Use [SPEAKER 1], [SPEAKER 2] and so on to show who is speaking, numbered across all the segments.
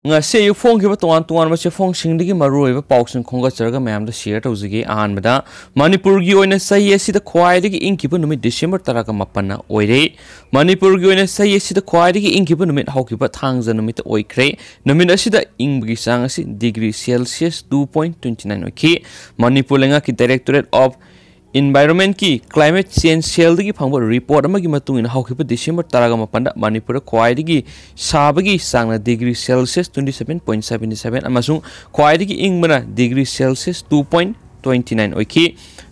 [SPEAKER 1] ngase yu phone ki tuan tuan ma che phone sing digi maru ba pausin khonga charga mayam da share tawjige ahan bada manipur gi oina sai esi da khwai digi inki bu numit december taraga mapana oire manipur gi oina sai esi da khwai digi inki bu numit hauki ba thangja numit oikre numit asida ingbi sang asi degree celsius 2.29 oiki manipur lenga ki directorate of environment की climate change cell की फंग report अमा की मतुंग in how की December तरागा मपंडा Manipur क्वाइड की साबगी सांगना degree celsius 27.77 अमासुंग क्वाइड की इंग बना degree celsius 2.29 ओइकी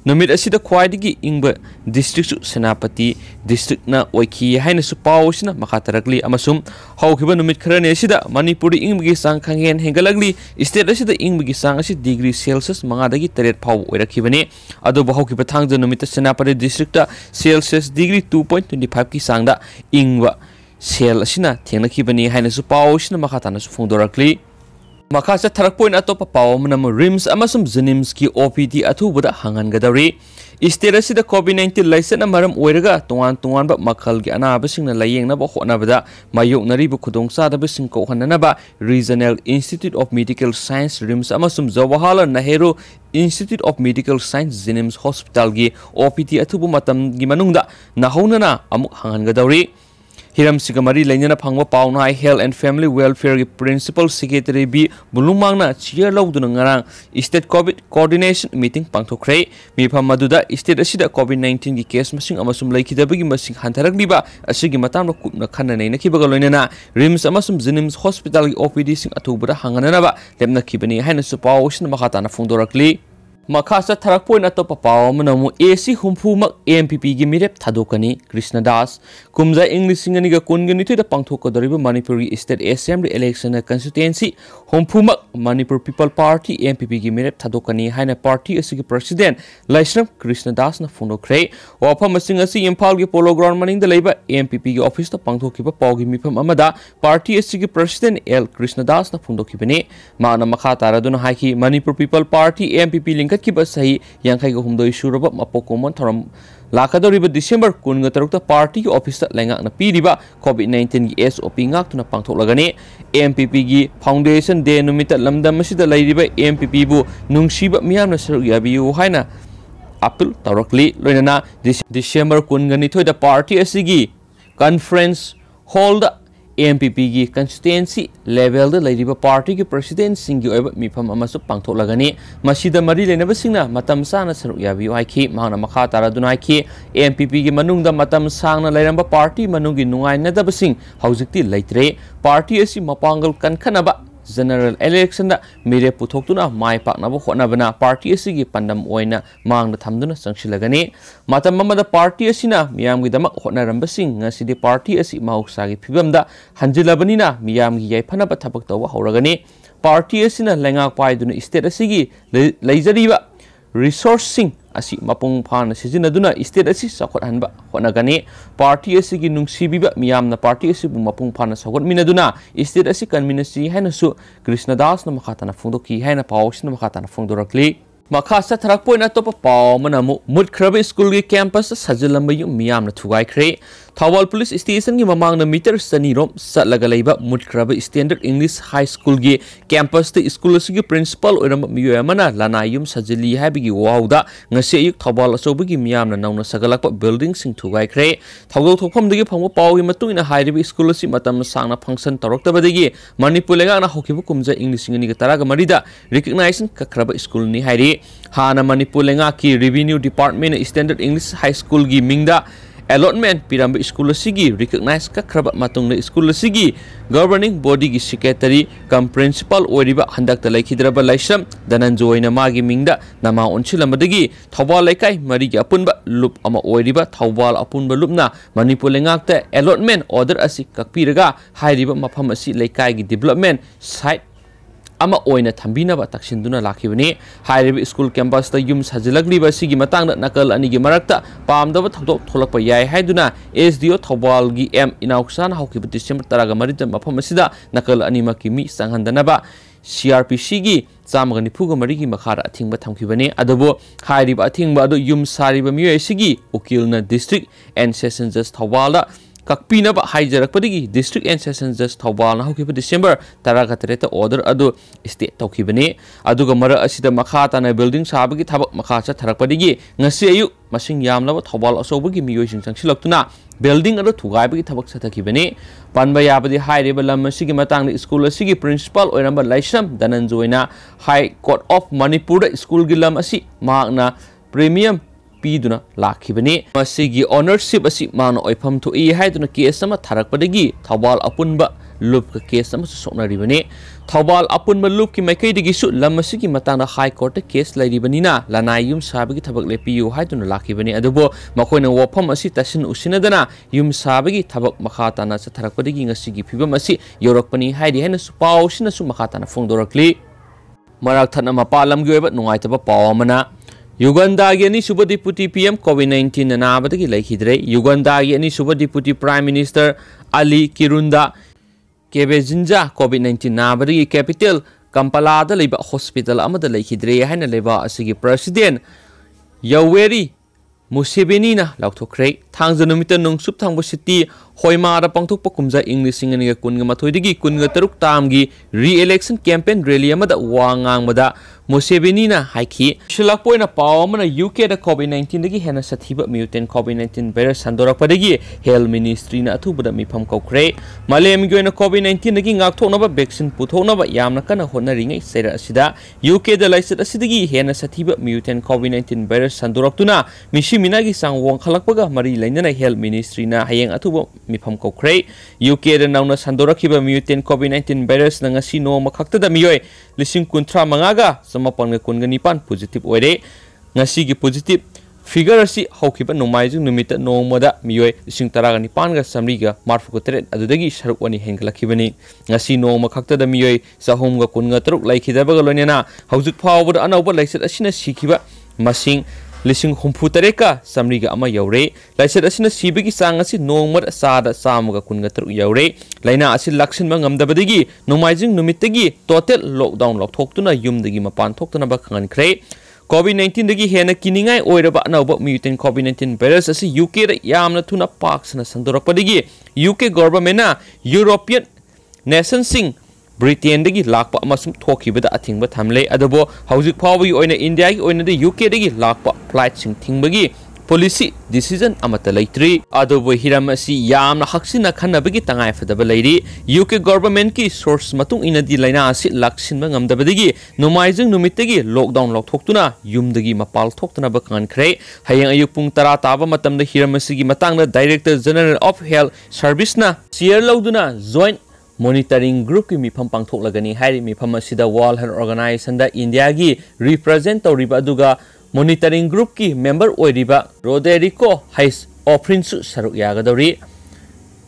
[SPEAKER 1] नमित असिदा क्वाइड की इंग ब district सेनापति district ना ओइकी है न सुपाउसना मखातरकली अमासुंग हाउ की नमित खरने असिदा मणिपुर इंग की सांग खंगेन हेंगलगली स्टेट असिदा इंग की सांग असिदा degree celsius मंगादगी तरेट फाउ ओइरखी बने अदो बहु की पथांग जनुमित सेनापति डिस्ट्रिक्ट सेल्सियस डिग्री 2.25 की सांगदा इंगवा सेल असिना थेंगनखी बने हाइनसु पाउसना मखातानसु फोंदोरकली मखासे थरक पॉइंट अतोप पाव मनम रिम्स अमसुम जेनिम्स की ओपीडी अथुबदा हंगनगदरी स्टेट असिदा कोविड-19 लाइसेंस मरम ओइरगा तोवान तोवान बा मखल की अनाबसिंगना लायेंगनाबा होनाबदा मायोगनरीबु खुदोंसादबसिंग कोहननाबा regional institute of medical science RIMS अमसुम Jawaharlal Nehru institute of medical science JNIMS hospital की ओपीडी अथुबु मतम की मनुंगदा नाहौनना अमुक हंगनगदरी हिरम सिगमरी लेना फंगवा पाउना हेल्थ एंड फैमिली वेलफेयर की प्रिंसिपल सेक्रेटरी बी बुलुमांगना चेयर लौदुना ngarang state covid coordination meeting पांगथोखरे मिफम मदुदा स्टेट असिदा कोविड-19 की केस मसिंग अमसुम लैखिदबगी मसिंग हंथरगलिबा असिगी मतामनो कुपना खन्ननै नखिबगा लोइनना रिम्स अमसुम जेनिम्स हॉस्पिटल की ओपीडी सिंग अथुबदा हंगननाबा लेमनखिबनी हाइना सुपाउसन मखाताना फोंदोरकली मखासा थरक पॉइंट अतोप पाव मनमु एसी हुमफुमक एमपीपी की मिरेप थादोकनी कृष्णदास कुमजा इंग्लिशिंगनी ग कुनगनिथि द पांगथोकदरिबो Manipur state assembly election constituency हुमफुमक मणिपुर पीपल पार्टी एमपीपी की मिरेप थादोकनी हाइना पार्टी असि प्रेसिडेंट लाइश्रम कृष्णदास न फोनोखरे वाफम सिंग असि इम्फाल की पोलो ग्राउंड मनिंग द लेबा एमपीपी की ऑफिस त पांगथोकिबा पावगी मिफम अमदा पार्टी असि की प्रेसिडेंट एल कृष्णदास न फोनोकिबने माना मखा तारादुन हाइकी Manipur people party MPP link की बस सही यांखाई को हुमदोई शुरब मपोकोमन थरम लाखदोरिब दिसंबर 23 पार्टी की ऑफिस लेंगाकना पीरिबा कोविड-19 की एसओपी ngaktuna pangthoklagani एमपीपी की फाउंडेशन डे नुमित लमदम मसिदा लैरिबा एमपीपी बु नुंगसिबा मियामना सरु याबियु हाइना अपील तौरकली लोइनना दिसंबर 22 द पार्टी असिगी कॉन्फ्रेंस हॉल द एमपीपी की कंस्टिट्युएंसी लेवल द लैरिबा पार्टी की प्रेसिडेंट सिंगी ओइबा मिफम अमसु पांगथोलगनी मसिदा मरी लेनबा सिंगना मतम साना सरुक याबियु हाइखी माना मखा तारादुना हाइखी एमपीपी की मनुंगदा मतम सांगना लैरंबा पार्टी मनुंगी नुंगाइनदबा सिंग हौजिकती लैत्रे पार्टी असि मपांगल कनखनबा जनरल इलेक्शन दा मिरे पुथोक्तुना माय पाकनाबो होनाबना पार्टी असि पंदम ओइना मांगदा थमदुना संगसिलगनी मतम ममदा पार्टी असिना मियामगी दमक होनारंबसिंग ngasiди पार्टी असि माउक्सागी फिबमदा हंजिलबनिना मियामगी याइफनबा थबक तौबा हौरगनी पार्टी असिना लेंगाक पाइदुना स्टेट असिगी लैजरिबा रिसोर्सिंग असी मपुंग फाना सिजिनदुना स्टेट असी सखोटहनबा होनागनी पार्टी असिगी नुंगसिबिबा मियामना पार्टी असिबु मपुंग फाना सखोटमिनदुना स्टेट असी कन्वीनसी हैनसु कृष्णदास न मखाताना फोंदोकी हैना पावसिना मखाताना फोंदोरकली मखासा थरक पॉइंट अतोप पाव मनमु मुदख्रब स्कूल की कैंपस सजलंब यु मियामना थुगाइख्रे थौबल पुलिस स्टेशन की ममांगना मीटर सनीरोम सटलगा लैबा मुदख्रब स्टैंडर्ड इंग्लिश हाई स्कूल की कैंपस ते स्कूल की प्रिंसिपल ओइरम मियोयमना लानायुम सजली हाबिगी वाउदा ngase ayuk थौबल असोबगी मियामना नौना सगलकप बिल्डिंग सिंग थुगाइख्रे थौगौ थोफमदगी फंगो पावगी मतुंगिना हाइरिबि स्कूल असि मतम सांगना फंक्शन तौरक्तबदगी मणिपुर लेगाना होखिबु कुमजा इंग्लिश इंगनी तरागा मरिदा रिकग्नाइजेशन कखरब स्कूल नि हाइरि हाना मणिपुर लेगा की revenue department standard English high school की मिंगदा अलॉटमेंट पिरंब स्कूल सिगी रिकग्नाइज कखरब मतुंग स्कूल सिगी गवर्निंग बॉडी की सेक्रेटरी कम प्रिंसिपल ओरिबा हंदक लैखिद्रब लाइसम धनंजोयना मागी मिंगदा नमा ओनसिलमदगी थौबाल लेकाई मरी की अपुनबा लुप अमा ओरिबा थौबाल अपुनबा लुपना मणिपुर लेगाकता अलॉटमेंट ऑर्डर असि ककपीरगा हाइरिबा मफम असि लेकाई की डेवलपमेंट साइट अमा ओइना थंबिनबा तक्सिनदुना लाखिबनी हाइरिबि स्कूल कैंपस ता युम सजलगलिबा सिगी मतांगदा नकल अनिगी मरक्ता पामदबा थौदोक थोलकपा याय हाइदुना एसडीओ थौबाल गी एम इनाउक्सान हाउकिबा डिसेंबर तरागा मरिद मफम असिदा नकल अनिमकी मी संहंदनबा सीआरपीसी की चामगा निफुगा मरिगी मखारा अथिंगबा थमखिबने अदबो हाइरिबा अथिंगबा अदो युम सारिबा मियोयसिगी उकिलना डिस्ट्रिक्ट एंड सेशन जज थौबालदा kakpinaba haijarakpadagi district and session judge thaubalna hokiba December 13 order adu state tawkibani aduga mara asida makha tana building sabagi thabak makha cha tharakpadagi ngasi ayu masing yamlaba thawbal asobagi miyoising sangsilaktuna building adu thugaibagi thabak sathakibani panba yabadi hairiba lam asigi matangni school asigi principal oiramba Laisam Dananjoyna High Court of Manipur school gi lam asi magna premium piduna lakhibani masigi ownership asi mana oifam thu I haiduna case ama tharakpadagi thawbal apunba loop ka case ama soknaribani thawbal apunba loop ki maikai digi su lam asigi matangna high court ta case lairibani na lanai yum sabagi thabak lepiyu haiduna lakhibani adubo makoina wafam asi tasin usinadana yum sabagi thabak makhatana sa tharakpadagi ngasigi phibam asi yorakpani haidi hena su paw sina su makhatana fongdorakli marak thana mapalam gi oiba nungaitaba paw amana Uganda gi ani suba deputy PM COVID-19 nanabadagi laikhidre Uganda gi ani suba deputy prime minister Ali Kirunda Kebezinja COVID-19 nabadagi capital Kampala da leba hospital amada laikhidre haina leba asigi president Yoweri Museveni na lauthokre thangja numita nungsup thangbo city hoima da pangthokpa kumja English ngani kunga mathoidigi kunga taruk tamgi re-election campaign rally amada wangang mada Museveni na haiki shilakpoina pawamana UK da COVID-19 dagi hena sathiba mutant COVID-19 virus sandorakpadagi health ministry na athubada mifam kokre malem goina COVID-19 dagi ngakthoknaba vaccine puthoknaba yamna kana honnaringai sera asida UK da laisat asidagi hena sathiba mutant COVID-19 virus sandораktuna mishi minagi sangwong khalakpaga mari lainana health ministry na hayeng athuba mifam kokre UK da nauna sandorakhiba mutant COVID-19 virus na ngasi no makhakta miyoi lising kuntra mangaga samapang kunga nipan positive oire ngasi gi positive figure si haukiba nomaijung numita nomada miyoi lising taraga nipan ga samriga marfu kotere adudagi sharuk wani hengalakibani ngasi no makhakta da miyoi sahum ga kunga taruk laikhidaba ga lonena haujuk phawbada anauba laisat asina sikiba masing lising humpu tareka samriga ama yaure laisat asina sibigi sangasi nongmar sada samuga kunga taruk yaure laina asi lakshin ma ngamdabadigi nomaijing numitagi total lockdown lokthokuna yumdagi mapan thoktuna ba khankhre COVID-19 dagi hena kiningai oiraba anauba mutant COVID-19 virus asi UK ra yamna thuna paksana sandorakpadagi UK government na European nation sing Britain dagi lakpa amasum thokibada athingba thamle adobo haujuk phawbi oina India gi oina de UK dagi lakpa flight sing thingbagi policy decision amata laitri adobo hiram asi yamna haksina khanabagi tangai fadaba lairi UK government ki source matung ina di laina asi laksinba ngamdabadagi nomaijung numitagi lockdown lokthokuna yumdagi mapal thoktuna ba khankhre hayang ayuk pung 10 taba matamda hiram asi gi matangna director general of health service na share lauduna joint monitoring group ki mifam pangthok lagani hairi mifam asida World Health Organization da India gi represent tawriba aduga monitoring group ki member oiriba Roderico Hayes Ofrinsu saruk yagadori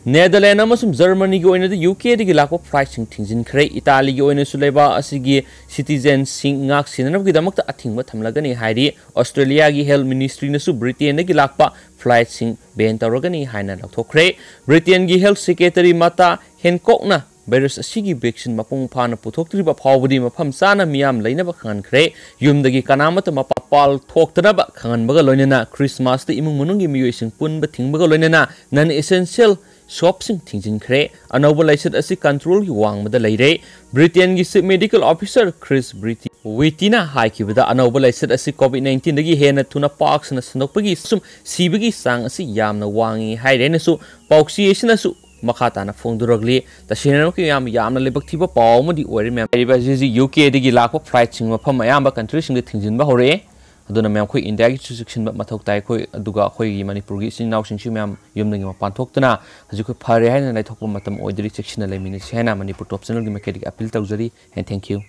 [SPEAKER 1] Netherlands amasum Germany gi oina da UK digi lakwa pricing thingjin khre Italy gi oina sulaiba asigi citizen sing ngak sinanab gi damakta athingba thamlagani hairi Australia gi health ministry na su Britain gi lakpa flight sing ban tawragani haina lakthokre Britain gi health secretary mata Hancock na virus asigi vaccine mapung phana puthoktriba phawbudi mafam sana miyam lainaba khankhre yumdagi kanamata mapapal thoktanaba khanbaga loinena Christmas te imung munungi miyoising punba thingbaga loinena non essential shopping thingjin khre anoba laisat asi control gi wangmada leire Britain gi chief medical officer Chris Britti Witina haikibada anoba laisat asi COVID-19 dagi hena thuna parks na sanokpagi sum sibagi sang asi yamna wangi hairena su pauxiation su makata na fongduragli tasina ki yamna lebak thiba pawmadi oire mem riba ji UK digi lakpa flight sing mafam ayamba country sing thingjin ba hore aduna mem khoi India gi section ba mathok tai khoi aduga khoi gi Manipur gi sing naw sing chu mem yumngi mapan thoktuna haji khoi phare haina lai thokpa matam oidri section la lemini sena Manipur top channel gi makedik appeal tawjari and thank you